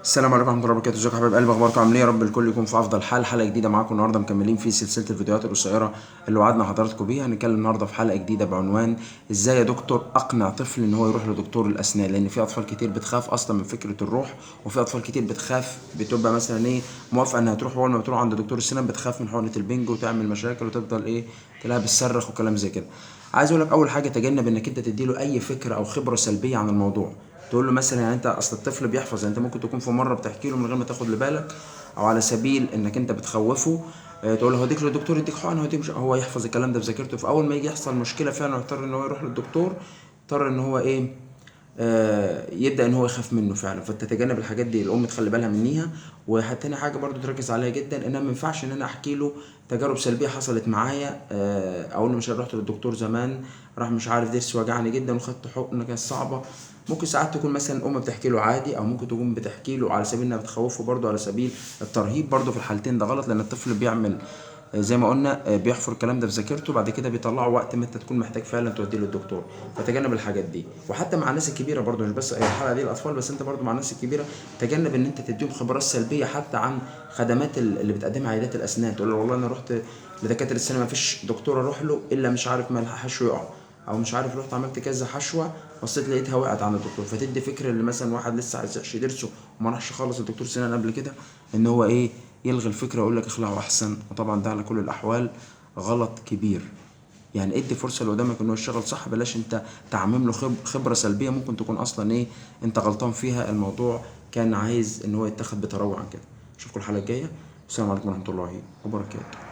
السلام عليكم ورحمه الله وبركاته. ازيكم يا حبايب قلبي؟ اخباركم عاملين ايه؟ يا رب الكل يكون في افضل حال. حلقه جديده معاكم النهارده، مكملين في سلسله الفيديوهات القصيره اللي وعدنا حضراتكم بيها. هنتكلم النهارده في حلقه جديده بعنوان ازاي يا دكتور اقنع طفل ان هو يروح لدكتور الاسنان، لان في اطفال كتير بتخاف اصلا من فكره الروح، وفي اطفال كتير بتخاف، بتبقى مثلا ايه موافقه انها تروح، اول ما بتروح عند دكتور السنان بتخاف من حقنه البنج وتعمل مشاكل وتفضل ايه تلاقيها بتصرخ وكلام زي كده. عايز اقول لك اول حاجه تجنب انك انت تديله اي فكره او خبره سلبيه عن الموضوع. تقول له مثلا يعني انت اصل الطفل بيحفظ، يعني انت ممكن تكون في مره بتحكي له من غير ما تاخد لبالك او على سبيل انك انت بتخوفه. تقول له هوديك للدكتور يديك حقن، هوديك مش هو يحفظ الكلام ده في ذاكرته، فاول ما يجي يحصل مشكله فعلا يضطر ان هو يروح للدكتور، يضطر ان هو ايه يبدا ان هو يخاف منه فعلا. فانت تتجنب الحاجات دي، الام تخلي بالها منيها. وتاني حاجه برضو تركز عليها جدا، ان ما ينفعش ان انا احكي له تجارب سلبيه حصلت معايا. اقول له مش رحت للدكتور زمان، راح مش عارف ضرسي وجعني جدا وخدت حقنه كانت صعبه. ممكن ساعات تكون مثلا الام بتحكي له عادي، او ممكن تكون بتحكي له على سبيل انها بتخوفه برضو، على سبيل الترهيب. برضو في الحالتين ده غلط، لان الطفل بيعمل زي ما قلنا بيحفر الكلام ده في ذاكرته، بعد كده بيطلعه وقت ما انت تكون محتاج فعلا توديه للدكتور. فتجنب الحاجات دي. وحتى مع الناس الكبيره برضو، مش بس الحلقه دي الاطفال بس، انت برضو مع الناس الكبيره تجنب ان انت تديهم خبرات سلبيه حتى عن خدمات اللي بتقدمها عيادات الاسنان. تقول له والله انا رحت لدكاتره السنان، ما فيش دكتور اروح له الا مش عارف ما حشو يقع، او مش عارف رحت عملت كذا حشوه بصيت لقيتها وقعت عند الدكتور. فتدي فكره اللي مثلا واحد لسه عايز يدرسه وما راحش خالص الدكتور سنان قبل كده، ان هو ايه يلغي الفكره ويقول لك اخلعه احسن. وطبعا ده على كل الاحوال غلط كبير. يعني ادي فرصه اللي قدامك ان هو يشتغل صح، بلاش انت تعمم له خبره سلبيه ممكن تكون اصلا ايه انت غلطان فيها. الموضوع كان عايز ان هو يتاخد بتروع عن كده. اشوفكم الحلقه الجايه. السلام عليكم ورحمه الله وبركاته.